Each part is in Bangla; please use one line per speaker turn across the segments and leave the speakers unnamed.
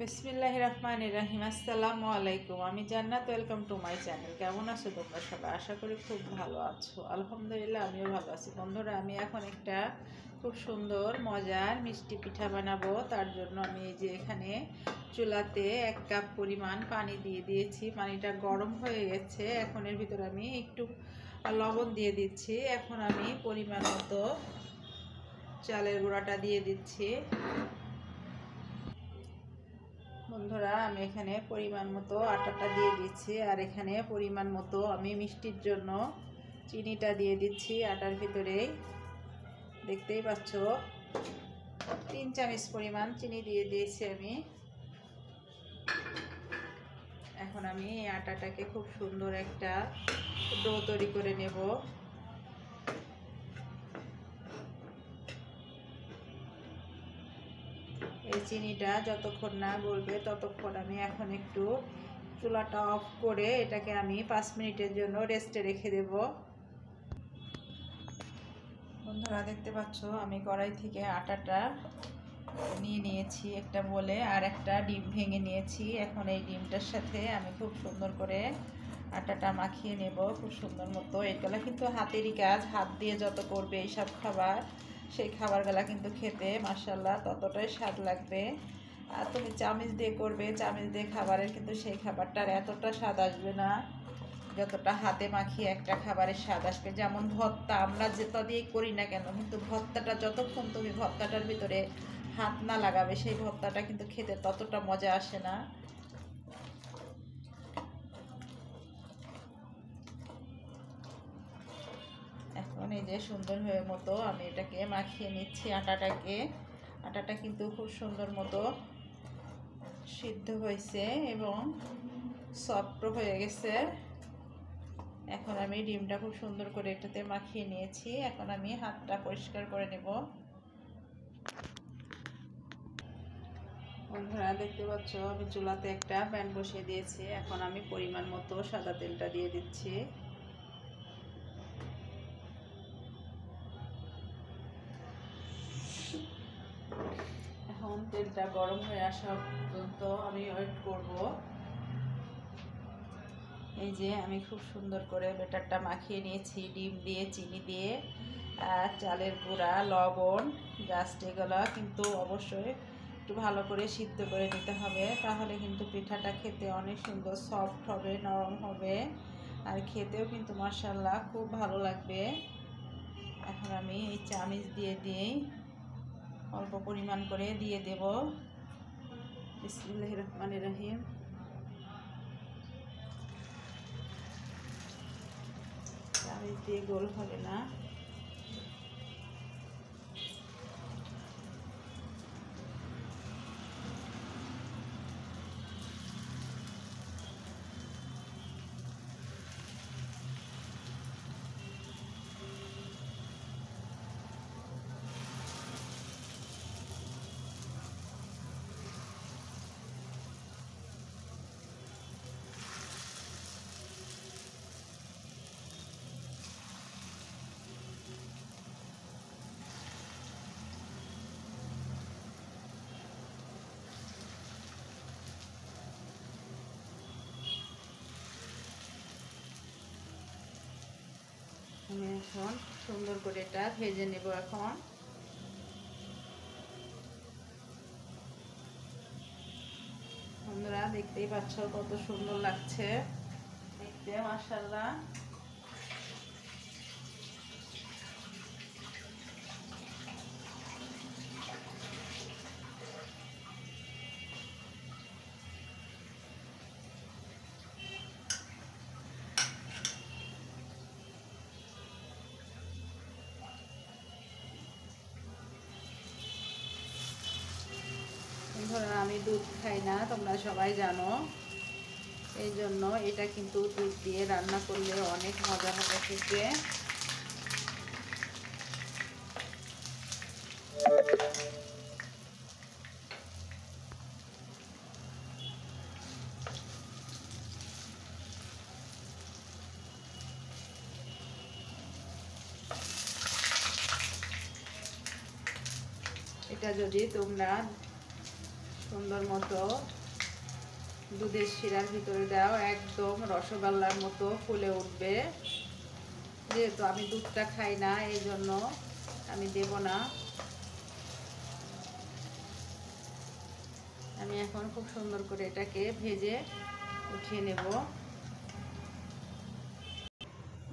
বিসমিল্লাহির রহমানির রহিম। আসসালামু আলাইকুম। আমি জান্নাত, ওয়েলকাম টু মাই চ্যানেল। কেমন আছো তোমরা সবাই? আশা করি খুব ভালো আছো। আলহামদুলিল্লাহ আমিও ভালো আছি। বন্ধুরা, আমি এখন একটা খুব সুন্দর মজার মিষ্টি পিঠা বানাবো। তার জন্য আমি এই যে এখানে চুলাতে 1 কাপ পরিমাণ পানি দিয়ে দিয়েছি। পানিটা গরম হয়ে গেছে। এখন এর ভিতরে আমি একটু লবণ দিয়ে দিচ্ছি। এখন আমি পরিমাণ মতো চালের গুঁড়াটা দিয়ে দিচ্ছি। বন্ধুরা, আমি এখানে পরিমাণ মতো আটাটা দিয়ে দিচ্ছি, আর এখানে পরিমাণ মতো আমি মিষ্টির জন্য চিনিটা দিয়ে দিচ্ছি আটার ভিতরে। দেখতেই পাচ্ছ 3 চামচ পরিমাণ চিনি দিয়ে দিয়েছি আমি। এখন আমি এই আটাটাকে খুব সুন্দর একটা ডো তৈরি করে নেব। এই চিনিটা যতক্ষণ না গলবে ততক্ষণ আমি এখন একটু চুলাটা অফ করে এটাকে আমি 5 মিনিটের জন্য রেস্টে রেখে দেব। বন্ধুরা, দেখতে পাচ্ছ আমি কড়াই থেকে আটাটা নিয়ে নিয়েছি একটা বলে, আর একটা ডিম ভেঙে নিয়েছি। এখন এই ডিমটার সাথে আমি খুব সুন্দর করে আটাটা মাখিয়ে নেব খুব সুন্দর মতো। এগুলো কিন্তু হাতেরই কাজ, হাত দিয়ে যত করবে এইসব খাবার, সেই খাবারগুলা কিন্তু খেতে মাশাআল্লাহ ততটাই স্বাদ লাগবে। আর তুমি চামচ দিয়ে করবে, চামচ দিয়ে খাবারের কিন্তু সেই খাবারটার এতটা স্বাদ আসবে না যতটা হাতে মাখিয়ে একটা খাবারের স্বাদ আসবে। যেমন ভর্তা, আমরা যেটা দিয়ে করি না কেন, কিন্তু ভর্তাটা যতক্ষণ তুমি ভর্তাটার ভিতরে হাত না লাগাবে সেই ভর্তাটা কিন্তু খেতে ততটা মজা আসে না। এখন এই যে সুন্দর হয়ে মতো আমি এটাকে মাখিয়ে নিচ্ছি আটাটাকে। আটাটা কিন্তু খুব সুন্দর মতো সিদ্ধ হয়েছে এবং সফট হয়ে গেছে। এখন আমি ডিমটা খুব সুন্দর করে এটাতে মাখিয়ে নিয়েছি। এখন আমি হাতটা পরিষ্কার করে নেব। বন্ধুরা, দেখতে পাচ্ছ আমি চুলাতে একটা প্যান বসিয়ে দিয়েছি। এখন আমি পরিমাণ মতো সাদা তেলটা দিয়ে দিচ্ছি। এখন তেলটা গরম হয়ে আসা পর্যন্ত আমি ওয়েট করব। এই যে আমি খুব সুন্দর করে ব্যাটারটা মাখিয়ে নিয়েছি ডিম দিয়ে, চিনি দিয়ে, আর চালের গুঁড়া, লবণ, জাস্ট এগুলো কিন্তু অবশ্যই একটু ভালো করে সিদ্ধ করে নিতে হবে, তাহলে কিন্তু পিঠাটা খেতে অনেক সুন্দর সফট হবে, নরম হবে, আর খেতেও কিন্তু মাশাআল্লাহ খুব ভালো লাগবে। এখন আমি এই চামচ দিয়ে অল্প পরিমাণ করে দিয়ে দেব। বিসমিল্লাহির রহমানির রহিম। চামচ দিয়ে গোল হবে না। আমি এখন সুন্দর করে এটা ভেজে নেব। এখন বন্ধুরা, দেখতেই পাচ্ছ কত সুন্দর লাগছে দেখতে মাশাআল্লাহ। বন্ধুরা, আমি দুধ খাই না, তোমরা সবাই জানো। এই জন্য এটা কিন্তু দুধ দিয়ে রান্না করলে অনেক মজা হবে খেতে। এটা যদি তোমরা সুন্দর মতো দুধের শিরার ভিতরে দাও, একদম রসগোল্লার মতো ফুলে উঠবে। যেহেতু আমি দুধটা খাই না, এই জন্য আমি দেব না। আমি এখন খুব সুন্দর করে এটাকে ভেজে উঠিয়ে নেব।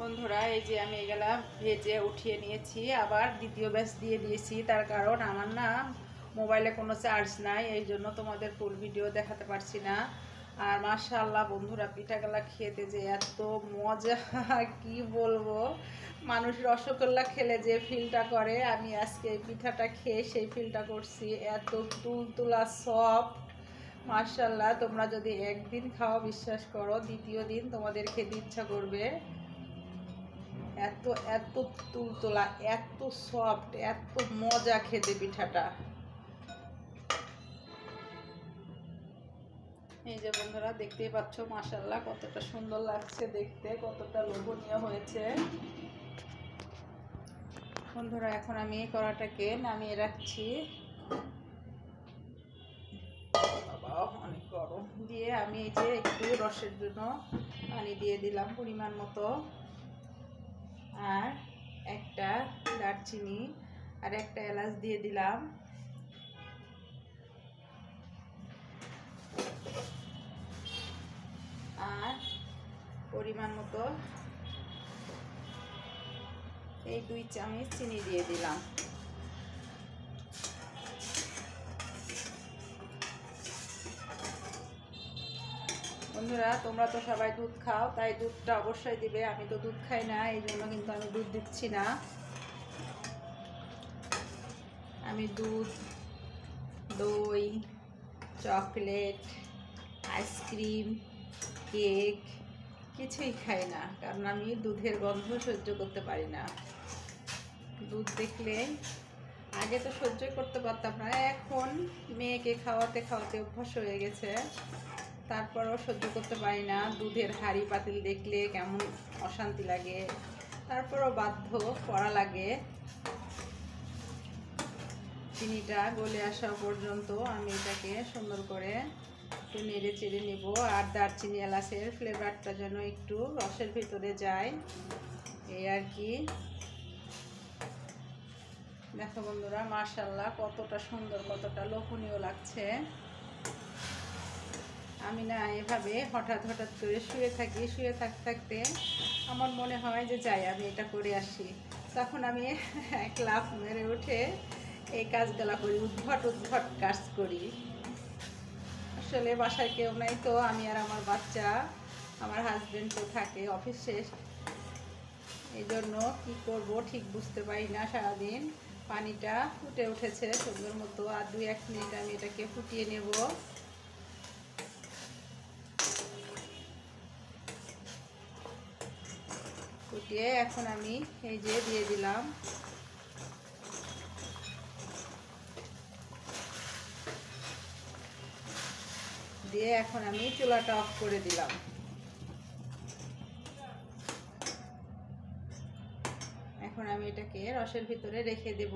বন্ধুরা, এই যে আমি এগুলা ভেজে উঠিয়ে নিয়েছি, আবার দ্বিতীয় ব্যাচ দিয়ে দিয়েছি। তার কারণ আমার না মোবাইলে কোনো চার্জ নাই, এই জন্য তোমাদের ফুল ভিডিও দেখাতে পারছি না। আর মাশাআল্লাহ বন্ধুরা, পিঠাগুলা খেতে যে এত মজা কি বলবো। মানুষ রসগোল্লা খেলে যে ফিলটা করে, আমি আজকে এই পিঠাটা খেয়ে সেই ফিলটা করছি। এত তুলতুলা সফট, মাশাআল্লাহ। তোমরা যদি একদিন খাও, বিশ্বাস করো দ্বিতীয় দিন তোমাদের খেতে ইচ্ছা করবে। এত এত তুলতুলা, এত সফট, এত মজা খেতে পিঠাটা। এই যে বন্ধুরা, দেখতেই পাচ্ছ মাশাআল্লাহ কতটা সুন্দর লাগছে দেখতে, কতটা লোভনীয় হয়েছে। বন্ধুরা, এখন আমি কড়াটাকে নামিয়ে রাখছি। অনেক গরম দিয়ে আমি এই যে একটু রসের জন্য পানি দিয়ে দিলাম পরিমাণ মতো, আর একটা দারচিনি আর একটা এলাচ দিয়ে দিলাম। আর পরিমাণ মতো এই 2 চামচ চিনি দিয়ে দিলাম। বন্ধুরা, তোমরা তো সবাই দুধ খাও, তাই দুধটা অবশ্যই দিবে। আমি তো দুধ খাই না, এই জন্য কিন্তু আমি দুধ দিচ্ছি না। আমি দুধ, দই, চকলেট, আইসক্রিম, কেক কিছুই খাই না, কারণ আমি দুধের গন্ধ সহ্য করতে পারি না। দুধ দেখলে আগে তো সহ্য করতে পারতাম না, এখন মেয়েকে খাওয়াতে খাওয়াতে অভ্যাস হয়ে গেছে, তারপরও সহ্য করতে পারি না। দুধের হাঁড়ি পাতিল দেখলে কেমন অশান্তি লাগে, তারপরও বাধ্য করা লাগে। চিনিটা গলে আসা পর্যন্ত আমি এটাকে সুন্দর করে একটু নেড়ে চেড়ে নেব। আর দারচিনি এলাচের ফ্লেভারটা যেন একটু রসের ভিতরে যায়, এই আর কি। দেখো বন্ধুরা, মাশাআল্লাহ কতটা সুন্দর, কতটা লোভনীয় লাগছে। আমি না এভাবে হঠাৎ হঠাৎ করে শুয়ে থাকি, শুয়ে থাকতে থাকতে আমার মনে হয় যে যাই আমি এটা করে আসি, তখন আমি এক লাফ মেরে উঠে এই কাজগুলা করি, উদ্ভট উদ্ভট কাজ করি। আসলে বাসায় কেউ নাই তো, আমি আর আমার বাচ্চা, আমার হাজবেন্ড তো থাকে অফিসে, এই জন্য কী করবো ঠিক বুঝতে পারি না। সারাদিন পানিটা ফুটে উঠেছে সুন্দর মতো, আর 2-1 মিনিট আমি এটাকে ফুটিয়ে নেব। ফুটিয়ে এখন আমি এই যে দিয়ে দিলাম। দিয়ে এখন আমি চুলাটা অফ করে দিলাম। এখন আমি এটাকে রসের ভিতরে রেখে দেব।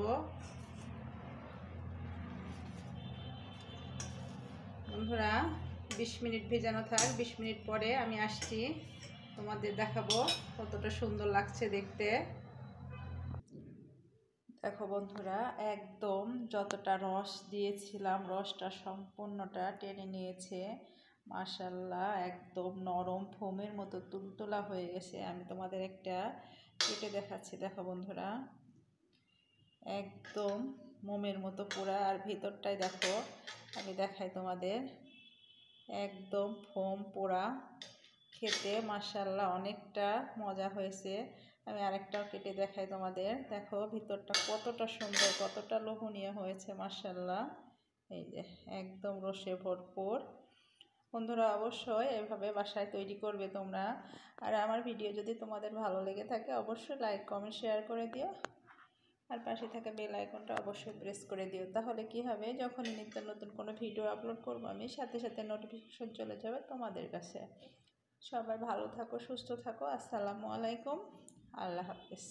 বন্ধুরা, 20 মিনিট ভেজানো থাক, 20 মিনিট পরে আমি আসছি, তোমাদের দেখাবো কতটা সুন্দর লাগছে দেখতে। দেখো বন্ধুরা, একদম যতটা রস দিয়েছিলাম, রসটা সম্পূর্ণটা টেনে নিয়েছে। মাশাআল্লাহ, একদম নরম ফোমের মতো তুলতুলা হয়ে গেছে। আমি তোমাদের একটা কেটে দেখাচ্ছি, দেখো বন্ধুরা, একদম মোমের মতো পুরা। আর ভিতরটাই দেখো, আমি দেখাই তোমাদের, একদম ফোম পোড়া, খেতে মাশাআল্লাহ অনেকটা মজা হয়েছে। আমি আরেকটাও কেটে দেখাই তোমাদের, দেখো ভিতরটা কতটা সুন্দর, কতটা লোভনীয় হয়েছে মাশাআল্লাহ। এই যে একদম রসে ভরপুর। বন্ধুরা, অবশ্যই এভাবে বাসায় তৈরি করবে তোমরা। আর আমার ভিডিও যদি তোমাদের ভালো লেগে থাকে, অবশ্যই লাইক, কমেন্ট, শেয়ার করে দিও। আর পাশে থাকা বেল আইকনটা অবশ্যই প্রেস করে দিও, তাহলে কি হবে, যখনই নিত্য নতুন কোনো ভিডিও আপলোড করব আমি, সাথে সাথে নোটিফিকেশন চলে যাবে তোমাদের কাছে। সবাই ভালো থাকো, সুস্থ থাকো। আসসালামু আলাইকুম, আল্লাহ হাফেজ।